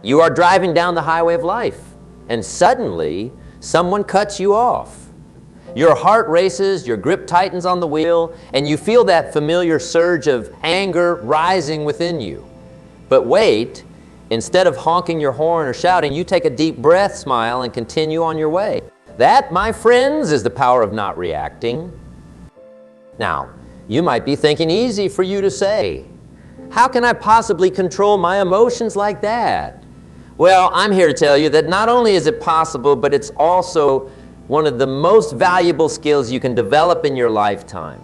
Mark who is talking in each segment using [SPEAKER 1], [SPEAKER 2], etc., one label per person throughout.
[SPEAKER 1] You are driving down the highway of life, and suddenly someone cuts you off. Your heart races, your grip tightens on the wheel, and you feel that familiar surge of anger rising within you. But wait, instead of honking your horn or shouting, you take a deep breath, smile, and continue on your way. That, my friends, is the power of not reacting. Now, you might be thinking, easy for you to say. How can I possibly control my emotions like that? Well, I'm here to tell you that not only is it possible, but it's also one of the most valuable skills you can develop in your lifetime.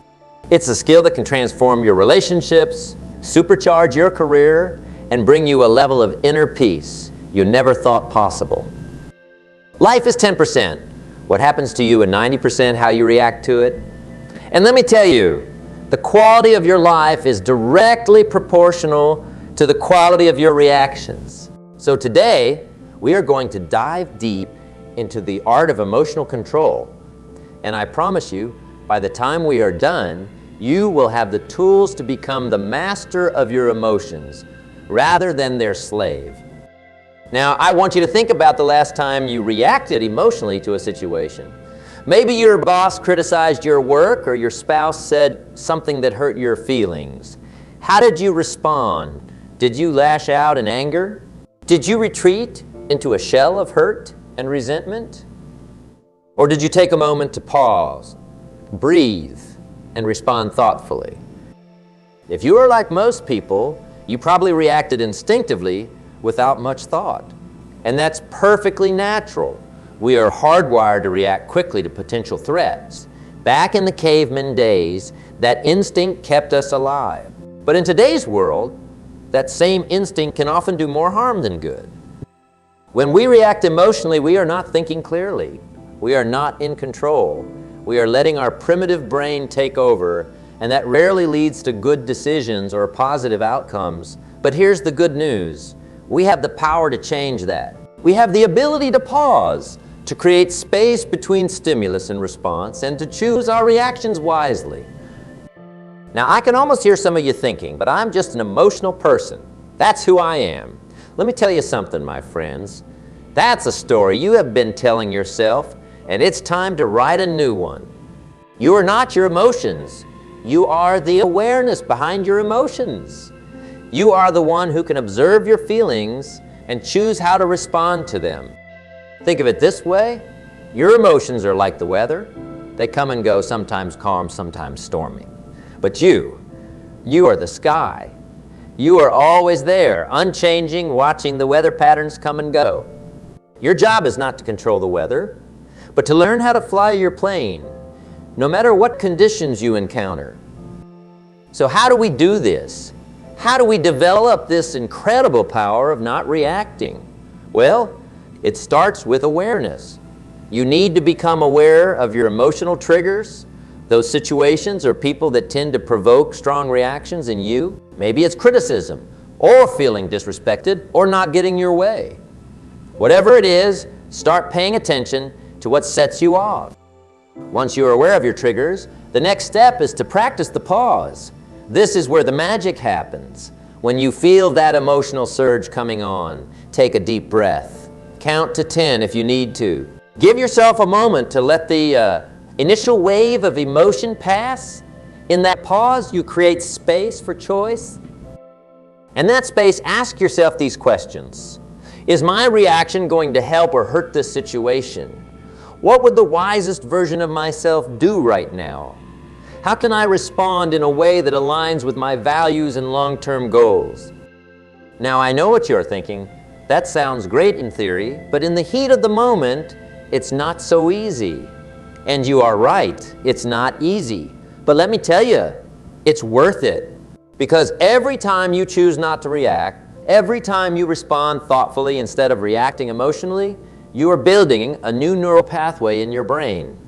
[SPEAKER 1] It's a skill that can transform your relationships, supercharge your career, and bring you a level of inner peace you never thought possible. Life is 10%. What happens to you in 90%, how you react to it. And let me tell you, the quality of your life is directly proportional to the quality of your reactions. So today, we are going to dive deep into the art of emotional control. And I promise you, by the time we are done, you will have the tools to become the master of your emotions rather than their slave. Now, I want you to think about the last time you reacted emotionally to a situation. Maybe your boss criticized your work or your spouse said something that hurt your feelings. How did you respond? Did you lash out in anger? Did you retreat into a shell of hurt and resentment? Or did you take a moment to pause, breathe, and respond thoughtfully? If you are like most people, you probably reacted instinctively without much thought. And that's perfectly natural. We are hardwired to react quickly to potential threats. Back in the caveman days, that instinct kept us alive. But in today's world, that same instinct can often do more harm than good. When we react emotionally, we are not thinking clearly. We are not in control. We are letting our primitive brain take over, and that rarely leads to good decisions or positive outcomes. But here's the good news. We have the power to change that. We have the ability to pause, to create space between stimulus and response, and to choose our reactions wisely. Now, I can almost hear some of you thinking, but I'm just an emotional person. That's who I am. Let me tell you something, my friends. That's a story you have been telling yourself, and it's time to write a new one. You are not your emotions. You are the awareness behind your emotions. You are the one who can observe your feelings and choose how to respond to them. Think of it this way. Your emotions are like the weather. They come and go, sometimes calm, sometimes stormy. But you are the sky. You are always there, unchanging, watching the weather patterns come and go. Your job is not to control the weather, but to learn how to fly your plane, no matter what conditions you encounter. So how do we do this? How do we develop this incredible power of not reacting? Well, it starts with awareness. You need to become aware of your emotional triggers, those situations or people that tend to provoke strong reactions in you. Maybe it's criticism, or feeling disrespected, or not getting your way. Whatever it is, start paying attention to what sets you off. Once you are aware of your triggers, the next step is to practice the pause. This is where the magic happens. When you feel that emotional surge coming on, take a deep breath. Count to 10 if you need to. Give yourself a moment to let the initial wave of emotion pass. In that pause, you create space for choice. In that space, ask yourself these questions. Is my reaction going to help or hurt this situation? What would the wisest version of myself do right now? How can I respond in a way that aligns with my values and long-term goals? Now, I know what you're thinking. That sounds great in theory, but in the heat of the moment, it's not so easy. And you are right, it's not easy. But let me tell you, it's worth it. Because every time you choose not to react, every time you respond thoughtfully instead of reacting emotionally, you are building a new neural pathway in your brain.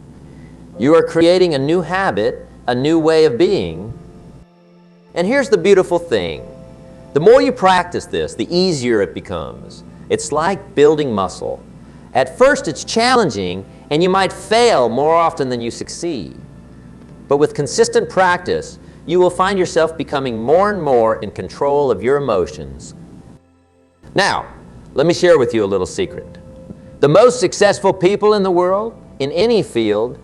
[SPEAKER 1] You are creating a new habit, a new way of being. And here's the beautiful thing. The more you practice this, the easier it becomes. It's like building muscle. At first it's challenging, and you might fail more often than you succeed. But with consistent practice, you will find yourself becoming more and more in control of your emotions. Now, Let me share with you a little secret. The most successful people in the world, in any field,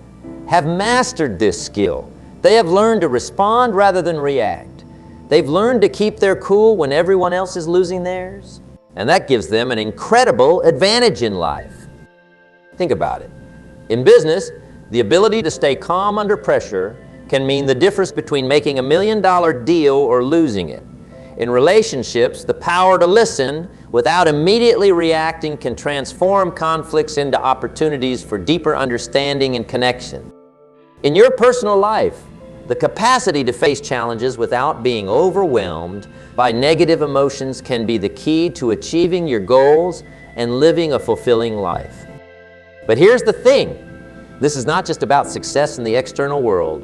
[SPEAKER 1] have mastered this skill. They have learned to respond rather than react. They've learned to keep their cool when everyone else is losing theirs. And that gives them an incredible advantage in life. Think about it. In business, the ability to stay calm under pressure can mean the difference between making $1 million deal or losing it. In relationships, the power to listen without immediately reacting can transform conflicts into opportunities for deeper understanding and connection. In your personal life, the capacity to face challenges without being overwhelmed by negative emotions can be the key to achieving your goals and living a fulfilling life. But here's the thing. This is not just about success in the external world.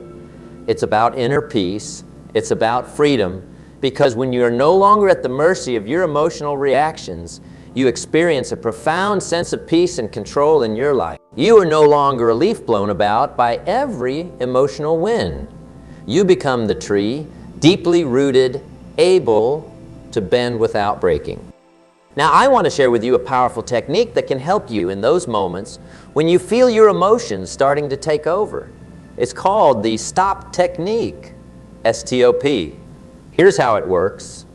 [SPEAKER 1] It's about inner peace. It's about freedom. Because when you are no longer at the mercy of your emotional reactions, you experience a profound sense of peace and control in your life. You are no longer a leaf blown about by every emotional wind. You become the tree, deeply rooted, able to bend without breaking. Now, I want to share with you a powerful technique that can help you in those moments when you feel your emotions starting to take over. It's called the STOP technique, S-T-O-P. Here's how it works.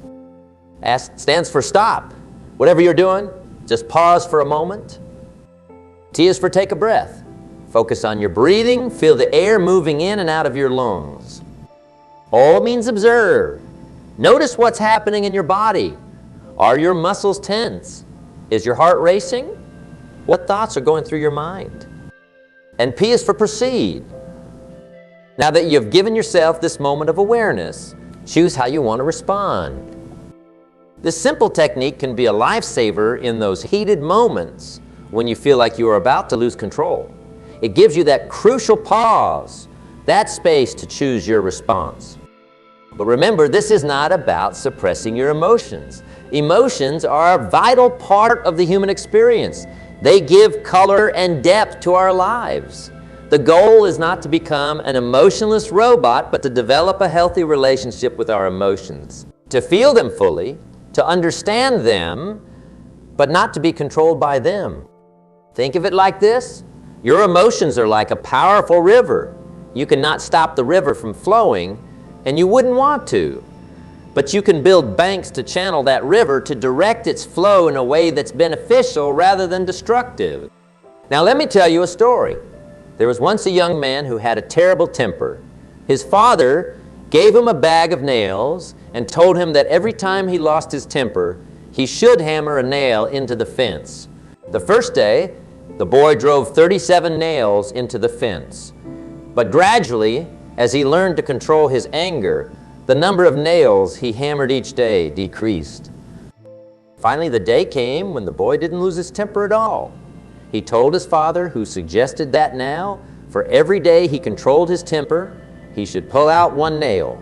[SPEAKER 1] S stands for stop. Whatever you're doing, just pause for a moment. T is for take a breath. Focus on your breathing. Feel the air moving in and out of your lungs. O means observe. Notice what's happening in your body. Are your muscles tense? Is your heart racing? What thoughts are going through your mind? And P is for proceed. Now that you've given yourself this moment of awareness, choose how you want to respond. This simple technique can be a lifesaver in those heated moments when you feel like you are about to lose control. It gives you that crucial pause, that space to choose your response. But remember, this is not about suppressing your emotions. Emotions are a vital part of the human experience. They give color and depth to our lives. The goal is not to become an emotionless robot, but to develop a healthy relationship with our emotions. To feel them fully, to understand them, but not to be controlled by them. Think of it like this. Your emotions are like a powerful river. You cannot stop the river from flowing, and you wouldn't want to. But you can build banks to channel that river to direct its flow in a way that's beneficial rather than destructive. Now let me tell you a story. There was once a young man who had a terrible temper. His father gave him a bag of nails and told him that every time he lost his temper, he should hammer a nail into the fence. The first day, the boy drove 37 nails into the fence. But gradually, as he learned to control his anger, the number of nails he hammered each day decreased. Finally, the day came when the boy didn't lose his temper at all. He told his father, who suggested that now, for every day he controlled his temper, he should pull out one nail.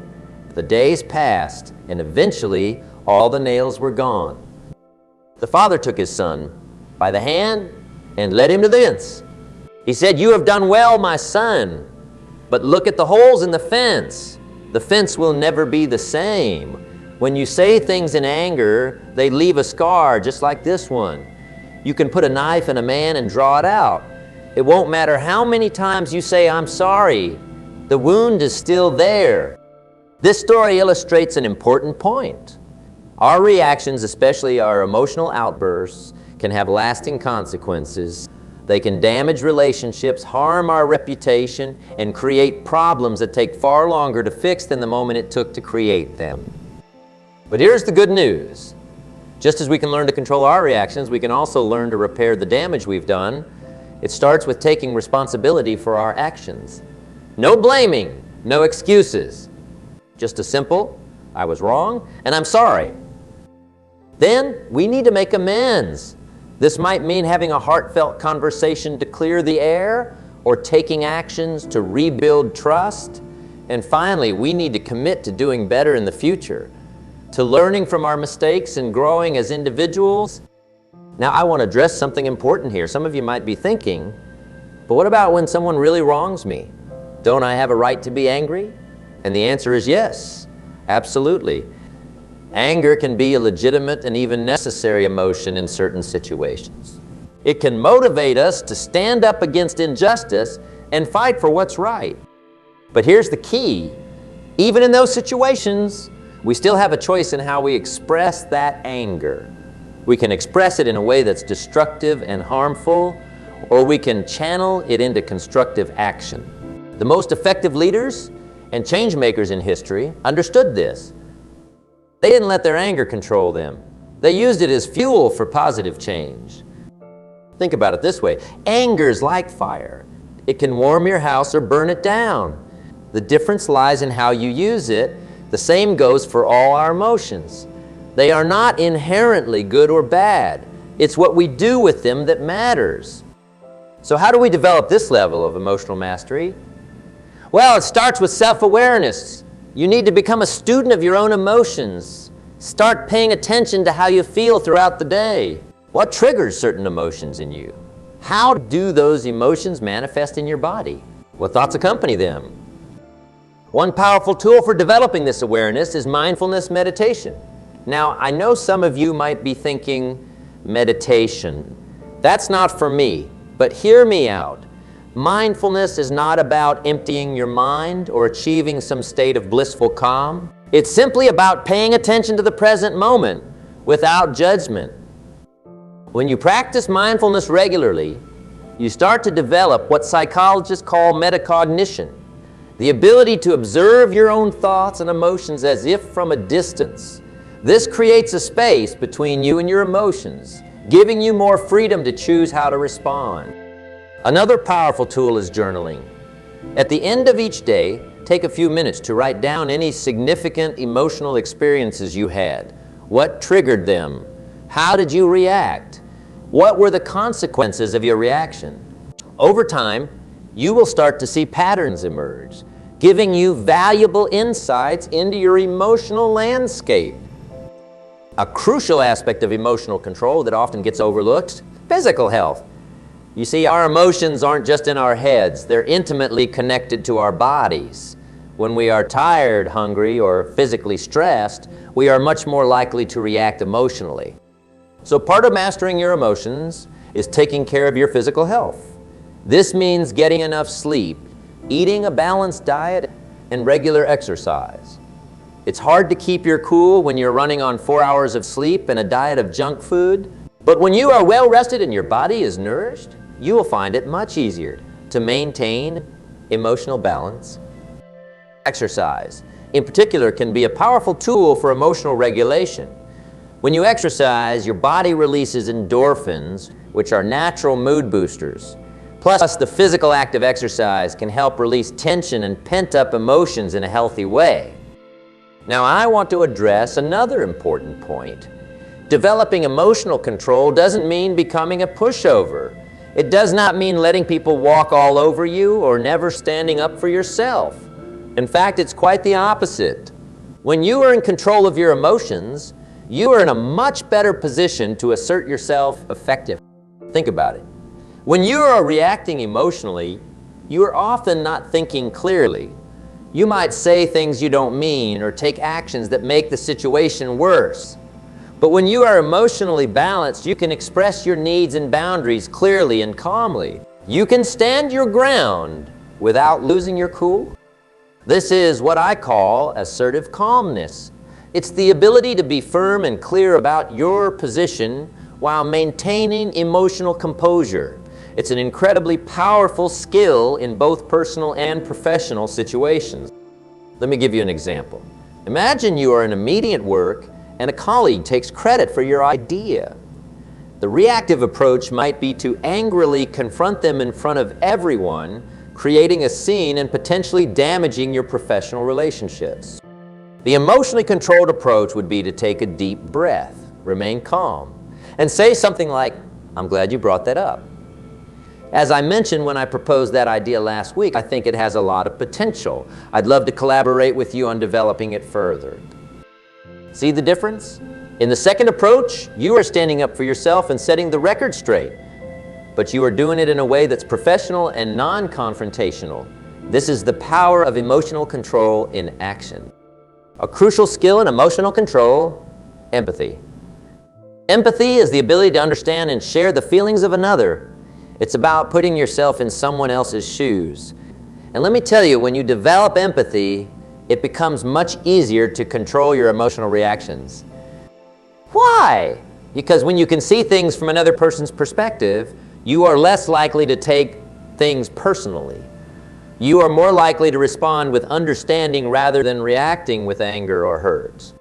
[SPEAKER 1] The days passed, and eventually all the nails were gone. The father took his son by the hand and led him to the fence. He said, "You have done well, my son, but look at the holes in the fence. The fence will never be the same. When you say things in anger, they leave a scar just like this one. You can put a knife in a man and draw it out. It won't matter how many times you say, 'I'm sorry.' The wound is still there." This story illustrates an important point. Our reactions, especially our emotional outbursts, can have lasting consequences. They can damage relationships, harm our reputation, and create problems that take far longer to fix than the moment it took to create them. But here's the good news. Just as we can learn to control our reactions, we can also learn to repair the damage we've done. It starts with taking responsibility for our actions. No blaming, no excuses. Just a simple, "I was wrong, and I'm sorry." Then we need to make amends. This might mean having a heartfelt conversation to clear the air, or taking actions to rebuild trust. And finally, we need to commit to doing better in the future, to learning from our mistakes and growing as individuals. Now, I want to address something important here. Some of you might be thinking, but what about when someone really wrongs me? Don't I have a right to be angry? And the answer is yes, absolutely. Anger can be a legitimate and even necessary emotion in certain situations. It can motivate us to stand up against injustice and fight for what's right. But here's the key. Even in those situations, we still have a choice in how we express that anger. We can express it in a way that's destructive and harmful, or we can channel it into constructive action. The most effective leaders and change makers in history understood this. They didn't let their anger control them. They used it as fuel for positive change. Think about it this way. Anger is like fire. It can warm your house or burn it down. The difference lies in how you use it. The same goes for all our emotions. They are not inherently good or bad. It's what we do with them that matters. So how do we develop this level of emotional mastery? Well, it starts with self-awareness. You need to become a student of your own emotions. Start paying attention to how you feel throughout the day. What triggers certain emotions in you? How do those emotions manifest in your body? What thoughts accompany them? One powerful tool for developing this awareness is mindfulness meditation. Now, I know some of you might be thinking, meditation. That's not for me, but hear me out. Mindfulness is not about emptying your mind or achieving some state of blissful calm. It's simply about paying attention to the present moment without judgment. When you practice mindfulness regularly, you start to develop what psychologists call metacognition, the ability to observe your own thoughts and emotions as if from a distance. This creates a space between you and your emotions, giving you more freedom to choose how to respond. Another powerful tool is journaling. At the end of each day, take a few minutes to write down any significant emotional experiences you had. What triggered them? How did you react? What were the consequences of your reaction? Over time, you will start to see patterns emerge, giving you valuable insights into your emotional landscape. A crucial aspect of emotional control that often gets overlooked, physical health. You see, our emotions aren't just in our heads, they're intimately connected to our bodies. When we are tired, hungry, or physically stressed, we are much more likely to react emotionally. So part of mastering your emotions is taking care of your physical health. This means getting enough sleep, eating a balanced diet, and regular exercise. It's hard to keep your cool when you're running on 4 hours of sleep and a diet of junk food, but when you are well rested and your body is nourished, you will find it much easier to maintain emotional balance. Exercise, in particular, can be a powerful tool for emotional regulation. When you exercise, your body releases endorphins, which are natural mood boosters. Plus, the physical act of exercise can help release tension and pent-up emotions in a healthy way. Now, I want to address another important point. Developing emotional control doesn't mean becoming a pushover. It does not mean letting people walk all over you or never standing up for yourself. In fact, it's quite the opposite. When you are in control of your emotions, you are in a much better position to assert yourself effectively. Think about it. When you are reacting emotionally, you are often not thinking clearly. You might say things you don't mean or take actions that make the situation worse. But when you are emotionally balanced, you can express your needs and boundaries clearly and calmly. You can stand your ground without losing your cool. This is what I call assertive calmness. It's the ability to be firm and clear about your position while maintaining emotional composure. It's an incredibly powerful skill in both personal and professional situations. Let me give you an example. Imagine you are in a meeting at work and a colleague takes credit for your idea. The reactive approach might be to angrily confront them in front of everyone, creating a scene and potentially damaging your professional relationships. The emotionally controlled approach would be to take a deep breath, remain calm, and say something like, "I'm glad you brought that up. As I mentioned when I proposed that idea last week, I think it has a lot of potential. I'd love to collaborate with you on developing it further." See the difference? In the second approach, you are standing up for yourself and setting the record straight, but you are doing it in a way that's professional and non-confrontational. This is the power of emotional control in action. A crucial skill in emotional control, empathy. Empathy is the ability to understand and share the feelings of another. It's about putting yourself in someone else's shoes. And let me tell you, when you develop empathy, it becomes much easier to control your emotional reactions. Why? Because when you can see things from another person's perspective, you are less likely to take things personally. You are more likely to respond with understanding rather than reacting with anger or hurt.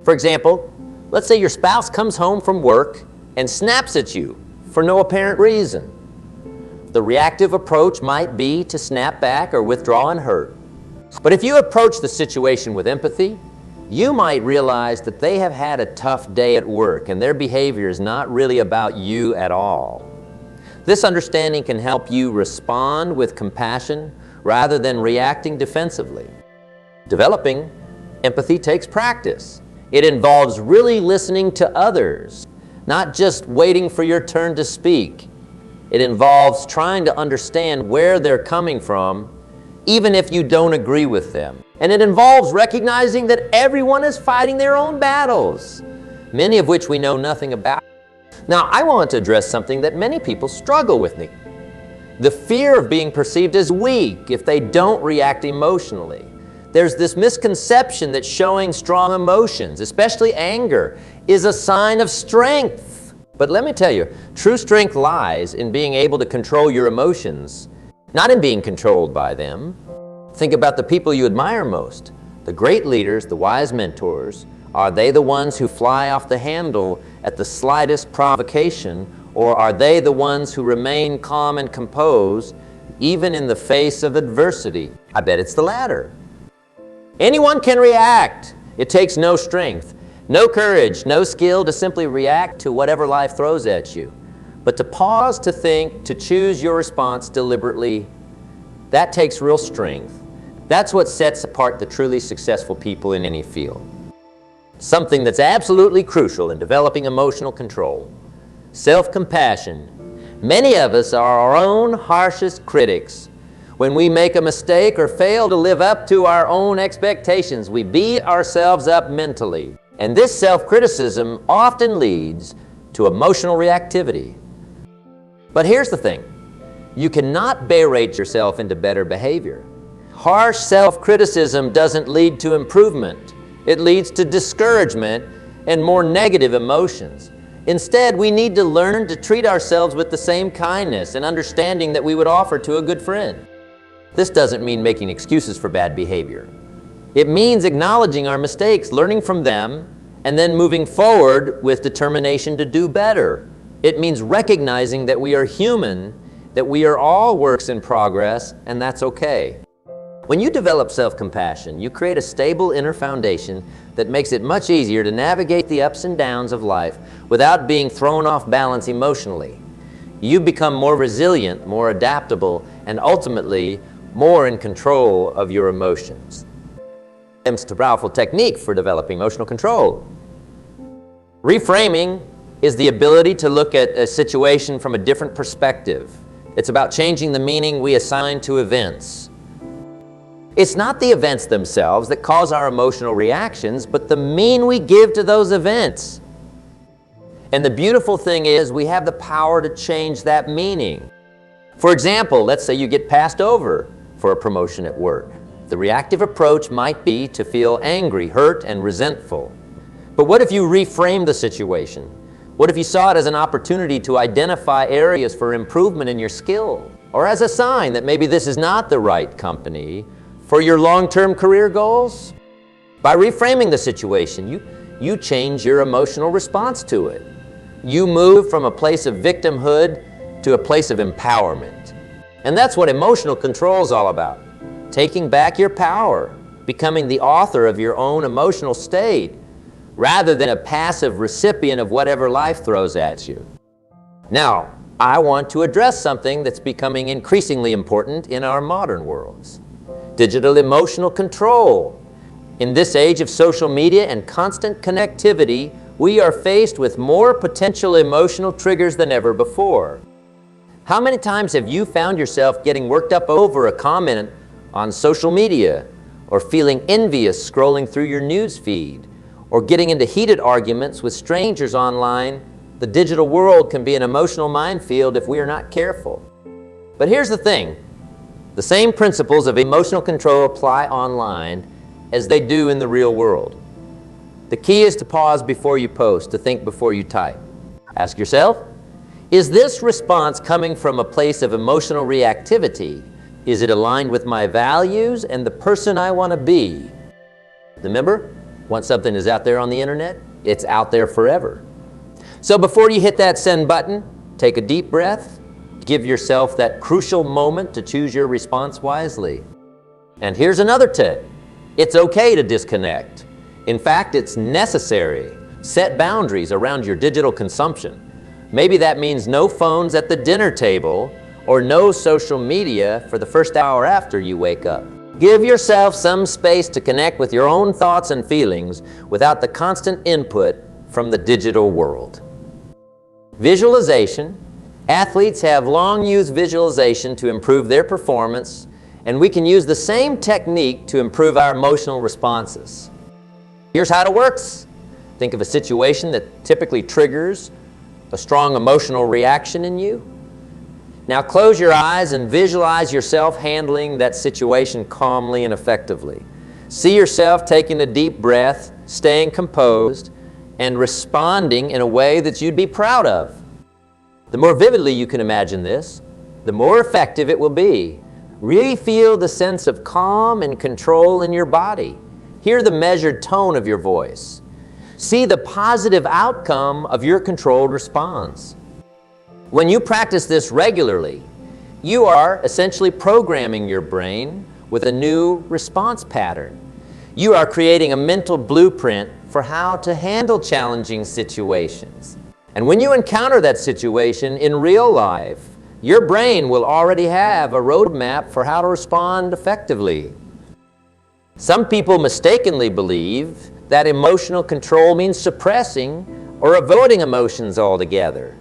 [SPEAKER 1] For example, let's say your spouse comes home from work and snaps at you for no apparent reason. The reactive approach might be to snap back or withdraw and hurt. But if you approach the situation with empathy, you might realize that they have had a tough day at work and their behavior is not really about you at all. This understanding can help you respond with compassion rather than reacting defensively. Developing empathy takes practice. It involves really listening to others, not just waiting for your turn to speak. It involves trying to understand where they're coming from, even if you don't agree with them. And it involves recognizing that everyone is fighting their own battles, many of which we know nothing about. Now, I want to address something that many people struggle with. The fear of being perceived as weak if they don't react emotionally. There's this misconception that showing strong emotions, especially anger, is a sign of strength. But let me tell you, true strength lies in being able to control your emotions, not in being controlled by them. Think about the people you admire most. The great leaders, the wise mentors. Are they the ones who fly off the handle at the slightest provocation, or are they the ones who remain calm and composed even in the face of adversity? I bet it's the latter. Anyone can react. It takes no strength, no courage, no skill to simply react to whatever life throws at you. But to pause, to think, to choose your response deliberately, that takes real strength. That's what sets apart the truly successful people in any field. Something that's absolutely crucial in developing emotional control. Self-compassion. Many of us are our own harshest critics. When we make a mistake or fail to live up to our own expectations, we beat ourselves up mentally. And this self-criticism often leads to emotional reactivity. But here's the thing. You cannot berate yourself into better behavior. Harsh self-criticism doesn't lead to improvement. It leads to discouragement and more negative emotions. Instead, we need to learn to treat ourselves with the same kindness and understanding that we would offer to a good friend. This doesn't mean making excuses for bad behavior. It means acknowledging our mistakes, learning from them, and then moving forward with determination to do better. It means recognizing that we are human, that we are all works in progress, and that's okay. When you develop self-compassion, you create a stable inner foundation that makes it much easier to navigate the ups and downs of life without being thrown off balance emotionally. You become more resilient, more adaptable, and ultimately more in control of your emotions. It's a powerful technique for developing emotional control. Reframing is the ability to look at a situation from a different perspective. It's about changing the meaning we assign to events. It's not the events themselves that cause our emotional reactions, but the meaning we give to those events. And the beautiful thing is we have the power to change that meaning. For example, let's say you get passed over for a promotion at work. The reactive approach might be to feel angry, hurt, and resentful. But what if you reframe the situation? What if you saw it as an opportunity to identify areas for improvement in your skill? Or as a sign that maybe this is not the right company for your long-term career goals? By reframing the situation, you change your emotional response to it. You move from a place of victimhood to a place of empowerment. And that's what emotional control is all about. Taking back your power, becoming the author of your own emotional state, rather than a passive recipient of whatever life throws at you. Now, I want to address something that's becoming increasingly important in our modern worlds. Digital emotional control. In this age of social media and constant connectivity, we are faced with more potential emotional triggers than ever before. How many times have you found yourself getting worked up over a comment on social media, or feeling envious scrolling through your news feed, or getting into heated arguments with strangers online. The digital world can be an emotional minefield if we are not careful. But here's the thing. The same principles of emotional control apply online as they do in the real world. The key is to pause before you post, to think before you type. Ask yourself, is this response coming from a place of emotional reactivity? Is it aligned with my values and the person I want to be? Remember, once something is out there on the internet, it's out there forever. So before you hit that send button, take a deep breath. Give yourself that crucial moment to choose your response wisely. And here's another tip. It's okay to disconnect. In fact, it's necessary. Set boundaries around your digital consumption. Maybe that means no phones at the dinner table or no social media for the first hour after you wake up. Give yourself some space to connect with your own thoughts and feelings without the constant input from the digital world. Visualization. Athletes have long used visualization to improve their performance, and we can use the same technique to improve our emotional responses. Here's how it works. Think of a situation that typically triggers a strong emotional reaction in you. Now close your eyes and visualize yourself handling that situation calmly and effectively. See yourself taking a deep breath, staying composed, and responding in a way that you'd be proud of. The more vividly you can imagine this, the more effective it will be. Really feel the sense of calm and control in your body. Hear the measured tone of your voice. See the positive outcome of your controlled response. When you practice this regularly, you are essentially programming your brain with a new response pattern. You are creating a mental blueprint for how to handle challenging situations. And when you encounter that situation in real life, your brain will already have a roadmap for how to respond effectively. Some people mistakenly believe that emotional control means suppressing or avoiding emotions altogether.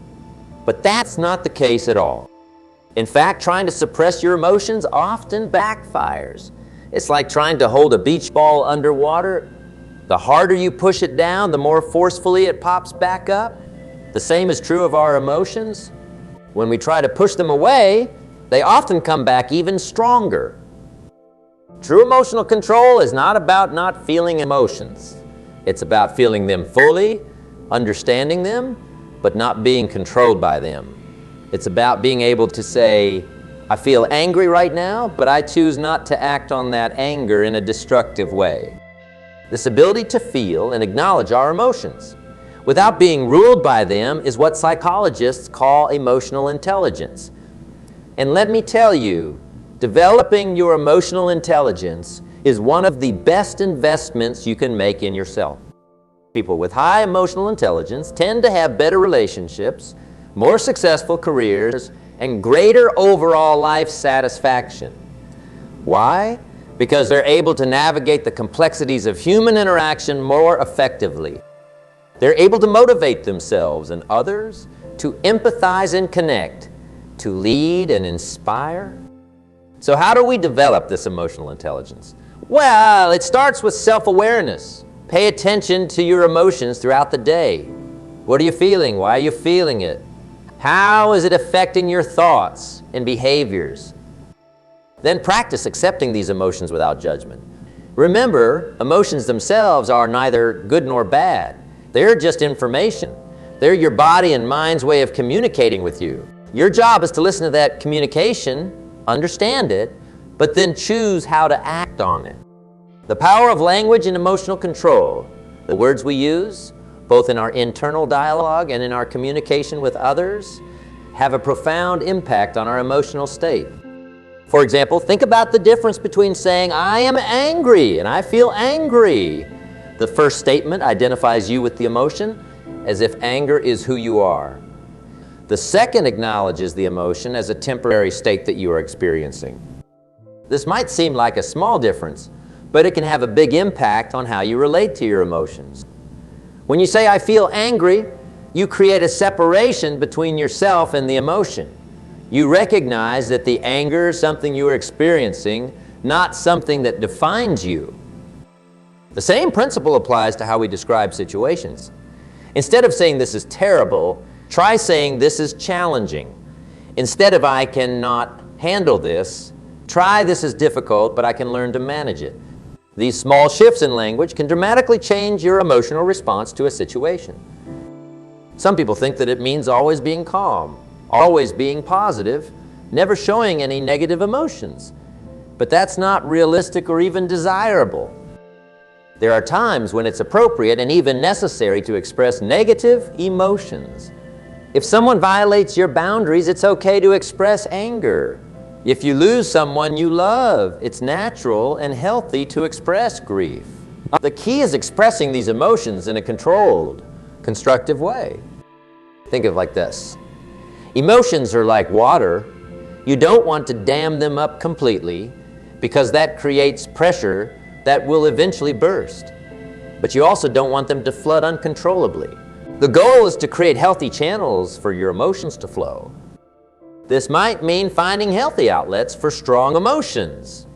[SPEAKER 1] But that's not the case at all. In fact, trying to suppress your emotions often backfires. It's like trying to hold a beach ball underwater. The harder you push it down, the more forcefully it pops back up. The same is true of our emotions. When we try to push them away, they often come back even stronger. True emotional control is not about not feeling emotions. It's about feeling them fully, understanding them, but not being controlled by them. It's about being able to say, I feel angry right now, but I choose not to act on that anger in a destructive way. This ability to feel and acknowledge our emotions without being ruled by them is what psychologists call emotional intelligence. And let me tell you, developing your emotional intelligence is one of the best investments you can make in yourself. People with high emotional intelligence tend to have better relationships, more successful careers, and greater overall life satisfaction. Why? Because they're able to navigate the complexities of human interaction more effectively. They're able to motivate themselves and others, to empathize and connect, to lead and inspire. So how do we develop this emotional intelligence? Well, it starts with self-awareness. Pay attention to your emotions throughout the day. What are you feeling? Why are you feeling it? How is it affecting your thoughts and behaviors? Then practice accepting these emotions without judgment. Remember, emotions themselves are neither good nor bad. They're just information. They're your body and mind's way of communicating with you. Your job is to listen to that communication, understand it, but then choose how to act on it. The power of language and emotional control, the words we use, both in our internal dialogue and in our communication with others, have a profound impact on our emotional state. For example, think about the difference between saying, I am angry and I feel angry. The first statement identifies you with the emotion as if anger is who you are. The second acknowledges the emotion as a temporary state that you are experiencing. This might seem like a small difference, but it can have a big impact on how you relate to your emotions. When you say, I feel angry, you create a separation between yourself and the emotion. You recognize that the anger is something you are experiencing, not something that defines you. The same principle applies to how we describe situations. Instead of saying this is terrible, try saying this is challenging. Instead of I cannot handle this, try this is difficult, but I can learn to manage it. These small shifts in language can dramatically change your emotional response to a situation. Some people think that it means always being calm, always being positive, never showing any negative emotions. But that's not realistic or even desirable. There are times when it's appropriate and even necessary to express negative emotions. If someone violates your boundaries, it's okay to express anger. If you lose someone you love, it's natural and healthy to express grief. The key is expressing these emotions in a controlled, constructive way. Think of it like this. Emotions are like water. You don't want to dam them up completely because that creates pressure that will eventually burst. But you also don't want them to flood uncontrollably. The goal is to create healthy channels for your emotions to flow. This might mean finding healthy outlets for strong emotions.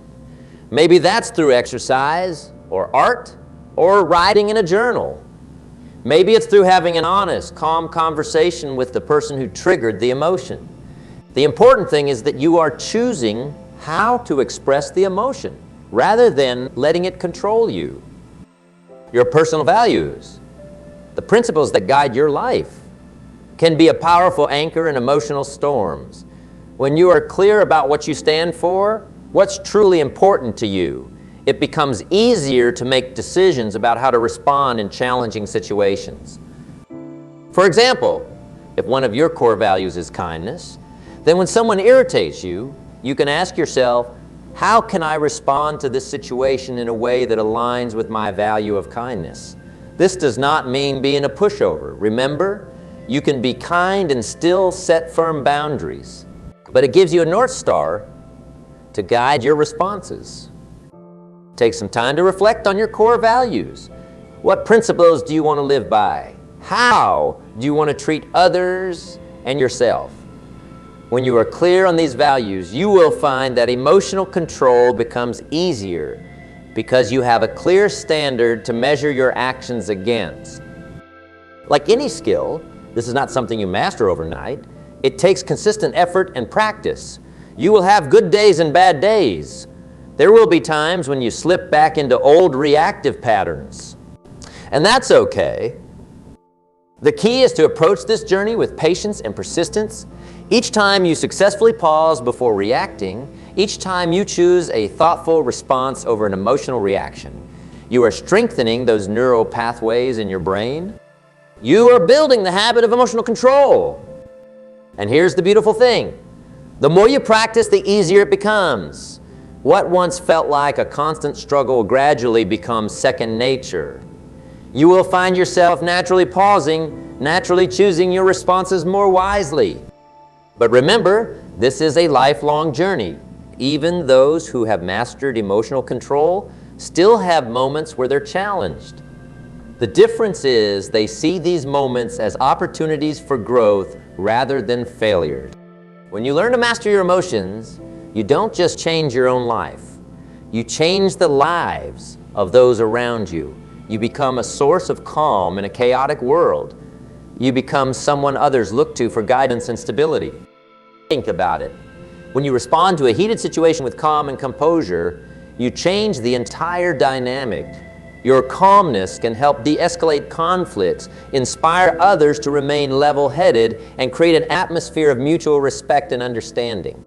[SPEAKER 1] Maybe that's through exercise, or art, or writing in a journal. Maybe it's through having an honest, calm conversation with the person who triggered the emotion. The important thing is that you are choosing how to express the emotion, rather than letting it control you. Your personal values, the principles that guide your life, can be a powerful anchor in emotional storms. When you are clear about what you stand for, what's truly important to you, it becomes easier to make decisions about how to respond in challenging situations. For example, if one of your core values is kindness, then when someone irritates you, you can ask yourself, how can I respond to this situation in a way that aligns with my value of kindness? This does not mean being a pushover. Remember, you can be kind and still set firm boundaries, but it gives you a North Star to guide your responses. Take some time to reflect on your core values. What principles do you want to live by? How do you want to treat others and yourself? When you are clear on these values, you will find that emotional control becomes easier because you have a clear standard to measure your actions against. Like any skill, this is not something you master overnight. It takes consistent effort and practice. You will have good days and bad days. There will be times when you slip back into old reactive patterns. And that's okay. The key is to approach this journey with patience and persistence. Each time you successfully pause before reacting, each time you choose a thoughtful response over an emotional reaction, you are strengthening those neural pathways in your brain. You are building the habit of emotional control. And here's the beautiful thing. The more you practice, the easier it becomes. What once felt like a constant struggle gradually becomes second nature. You will find yourself naturally pausing, naturally choosing your responses more wisely. But remember, this is a lifelong journey. Even those who have mastered emotional control still have moments where they're challenged. The difference is they see these moments as opportunities for growth rather than failures. When you learn to master your emotions, you don't just change your own life. You change the lives of those around you. You become a source of calm in a chaotic world. You become someone others look to for guidance and stability. Think about it. When you respond to a heated situation with calm and composure, you change the entire dynamic. Your calmness can help de-escalate conflicts, inspire others to remain level-headed, and create an atmosphere of mutual respect and understanding.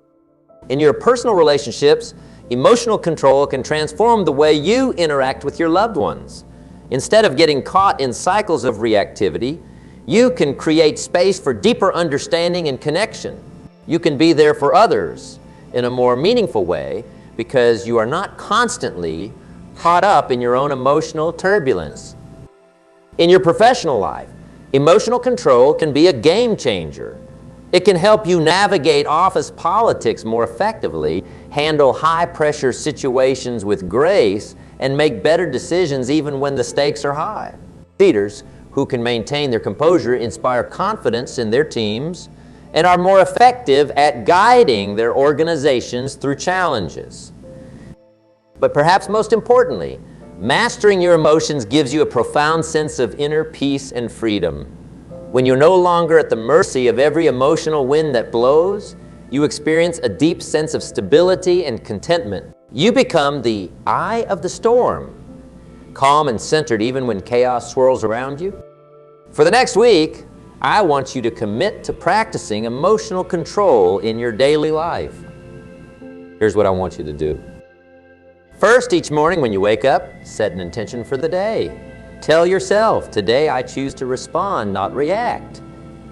[SPEAKER 1] In your personal relationships, emotional control can transform the way you interact with your loved ones. Instead of getting caught in cycles of reactivity, you can create space for deeper understanding and connection. You can be there for others in a more meaningful way because you are not constantly caught up in your own emotional turbulence. In your professional life, emotional control can be a game changer. It can help you navigate office politics more effectively, handle high-pressure situations with grace, and make better decisions even when the stakes are high. Leaders who can maintain their composure inspire confidence in their teams and are more effective at guiding their organizations through challenges. But perhaps most importantly, mastering your emotions gives you a profound sense of inner peace and freedom. When you're no longer at the mercy of every emotional wind that blows, you experience a deep sense of stability and contentment. You become the eye of the storm, calm and centered even when chaos swirls around you. For the next week, I want you to commit to practicing emotional control in your daily life. Here's what I want you to do. First, each morning when you wake up, set an intention for the day. Tell yourself, today I choose to respond, not react.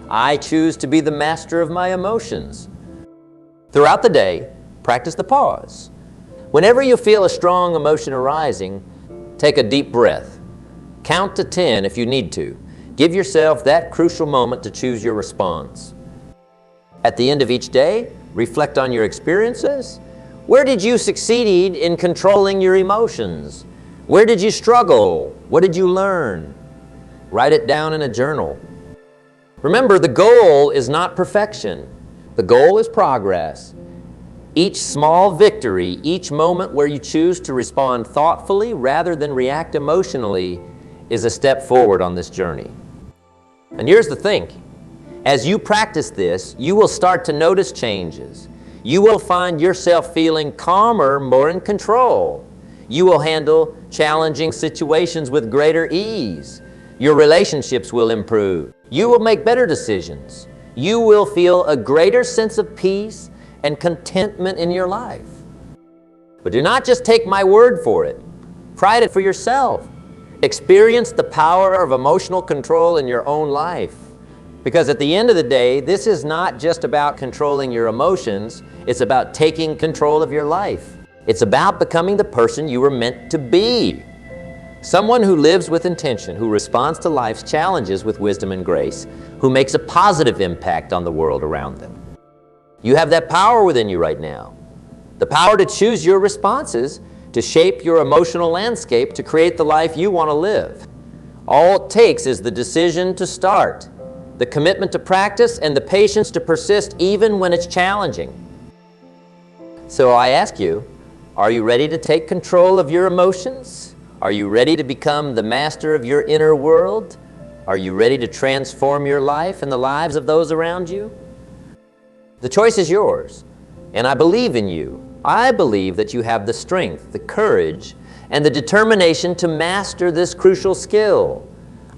[SPEAKER 1] I choose to be the master of my emotions. Throughout the day, practice the pause. Whenever you feel a strong emotion arising, take a deep breath. Count to 10 if you need to. Give yourself that crucial moment to choose your response. At the end of each day, reflect on your experiences. Where did you succeed in controlling your emotions? Where did you struggle? What did you learn? Write it down in a journal. Remember, the goal is not perfection. The goal is progress. Each small victory, each moment where you choose to respond thoughtfully rather than react emotionally, is a step forward on this journey. And here's the thing. As you practice this, you will start to notice changes. You will find yourself feeling calmer, more in control. You will handle challenging situations with greater ease. Your relationships will improve. You will make better decisions. You will feel a greater sense of peace and contentment in your life. But do not just take my word for it. Try it for yourself. Experience the power of emotional control in your own life. Because at the end of the day, this is not just about controlling your emotions, it's about taking control of your life. It's about becoming the person you were meant to be. Someone who lives with intention, who responds to life's challenges with wisdom and grace, who makes a positive impact on the world around them. You have that power within you right now. The power to choose your responses, to shape your emotional landscape, to create the life you want to live. All it takes is the decision to start, the commitment to practice, and the patience to persist even when it's challenging. So I ask you, are you ready to take control of your emotions? Are you ready to become the master of your inner world? Are you ready to transform your life and the lives of those around you? The choice is yours, and I believe in you. I believe that you have the strength, the courage, and the determination to master this crucial skill.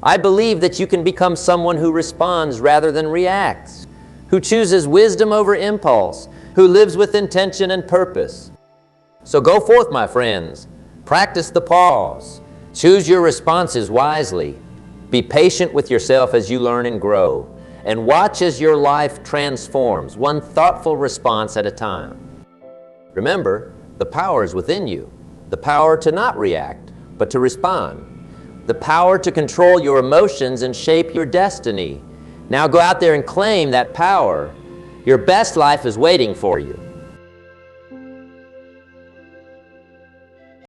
[SPEAKER 1] I believe that you can become someone who responds rather than reacts, who chooses wisdom over impulse, who lives with intention and purpose. So go forth, my friends. Practice the pause. Choose your responses wisely. Be patient with yourself as you learn and grow. And watch as your life transforms, one thoughtful response at a time. Remember, the power is within you. The power to not react, but to respond. The power to control your emotions and shape your destiny. Now go out there and claim that power. Your best life is waiting for you.